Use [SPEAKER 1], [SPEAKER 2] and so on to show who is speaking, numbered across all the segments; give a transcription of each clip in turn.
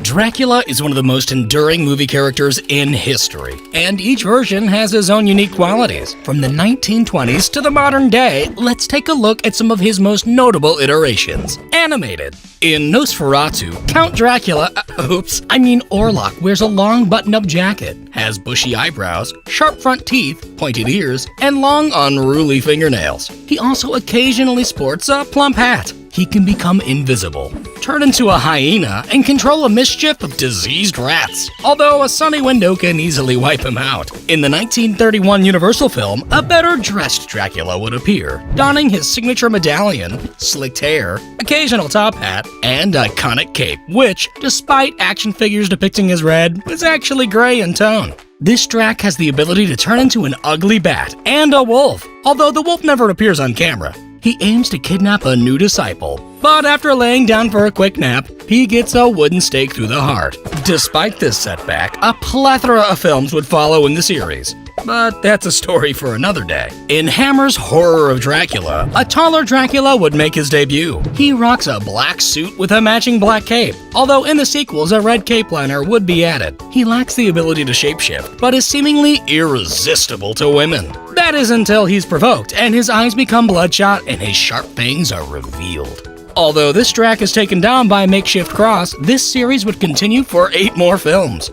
[SPEAKER 1] Dracula is one of the most enduring movie characters in history, and each version has his own unique qualities. From the 1920s to the modern day, let's take a look at some of his most notable iterations. Animated. In Nosferatu, Count Dracula, Orlok wears a long button-up jacket, has bushy eyebrows, sharp front teeth, pointed ears, and long, unruly fingernails. He also occasionally sports a plump hat. He can become invisible, turn into a hyena, and control a mischief of diseased rats, although a sunny window can easily wipe him out. In the 1931 Universal film, a better-dressed Dracula would appear, donning his signature medallion, slicked hair, occasional top hat, and iconic cape, which, despite action figures depicting as red, is actually gray in tone. This Drac has the ability to turn into an ugly bat and a wolf, although the wolf never appears on camera. He aims to kidnap a new disciple, but after laying down for a quick nap, he gets a wooden stake through the heart. Despite this setback, a plethora of films would follow in the series. But that's a story for another day. In Hammer's Horror of Dracula, a taller Dracula would make his debut. He rocks a black suit with a matching black cape, although in the sequels a red cape liner would be added. He lacks the ability to shapeshift, but is seemingly irresistible to women. That is until he's provoked and his eyes become bloodshot and his sharp fangs are revealed. Although this Drac is taken down by a makeshift cross, this series would continue for 8 more films.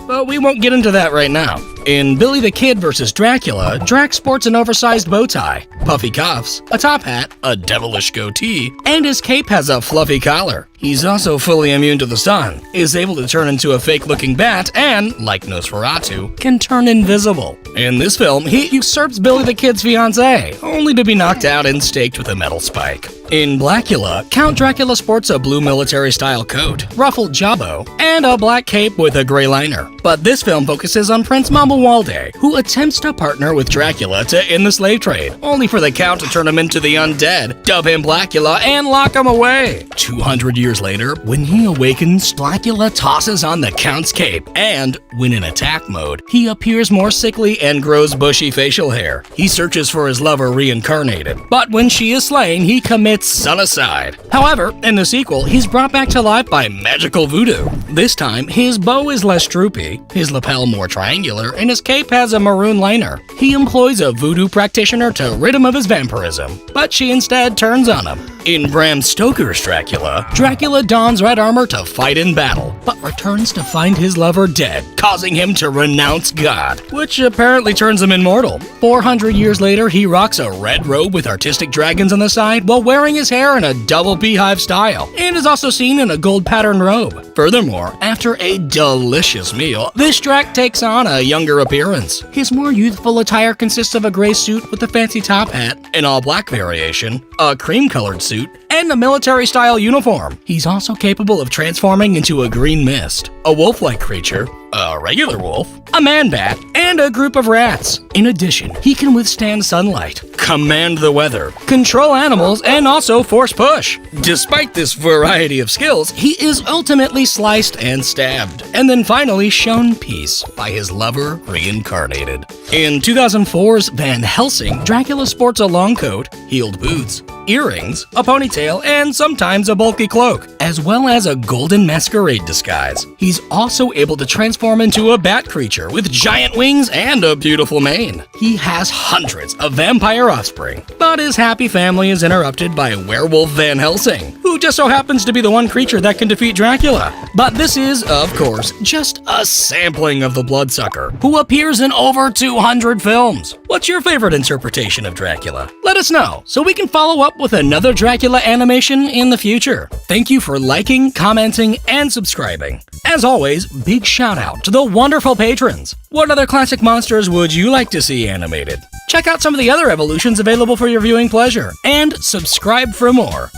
[SPEAKER 1] But we won't get into that right now. In Billy the Kid vs. Dracula, Drac sports an oversized bow tie, puffy cuffs, a top hat, a devilish goatee, and his cape has a fluffy collar. He's also fully immune to the sun, is able to turn into a fake-looking bat, and, like Nosferatu, can turn invisible. In this film, he usurps Billy the Kid's fiancée, only to be knocked out and staked with a metal spike. In Blackula, Count Dracula sports a blue military-style coat, ruffled jawbow, and a black cape with a gray liner. But this film focuses on Prince Mamuwalde, who attempts to partner with Dracula to end the slave trade, only for the Count to turn him into the undead, dub him Blackula, and lock him away. 200 years later, when he awakens, Blackula tosses on the Count's cape, and, when in attack mode, he appears more sickly and grows bushy facial hair. He searches for his lover reincarnated, but when she is slain, he commits suicide. However, in the sequel, he's brought back to life by magical voodoo. This time, his bow is less droopy, his lapel more triangular, and his cape has a maroon liner. He employs a voodoo practitioner to rid him of his vampirism, but she instead turns on him. In Bram Stoker's Dracula, Dracula dons red armor to fight in battle, but returns to find his lover dead, causing him to renounce God, which apparently turns him immortal. 400 years later, he rocks a red robe with artistic dragons on the side while wearing his hair in a double beehive style, and is also seen in a gold patterned robe. Furthermore, after a delicious meal, this Drac takes on a younger appearance. His more youthful attire consists of a gray suit with a fancy top hat, an all-black variation, a cream-colored suit, and a military-style uniform. He's also capable of transforming into a green mist, a wolf-like creature, a regular wolf, a man-bat, and a group of rats. In addition, he can withstand sunlight, command the weather, control animals, and also force push. Despite this variety of skills, he is ultimately sliced and stabbed, and then finally shown peace by his lover reincarnated. In 2004's Van Helsing, Dracula sports a long coat, heeled boots, earrings, a ponytail, and sometimes a bulky cloak, as well as a golden masquerade disguise. He's also able to transform into a bat creature with giant wings and a beautiful mane. He has hundreds of vampire offspring, but his happy family is interrupted by werewolf Van Helsing, who just so happens to be the one creature that can defeat Dracula. But this is, of course, just a sampling of the Bloodsucker, who appears in over 200 films. What's your favorite interpretation of Dracula? Let us know, so we can follow up with another Dracula animation in the future. Thank you for liking, commenting, and subscribing. As always, big shout out to the wonderful patrons. What other classic monsters would you like to see animated? Check out some of the other evolutions available for your viewing pleasure, and subscribe for more.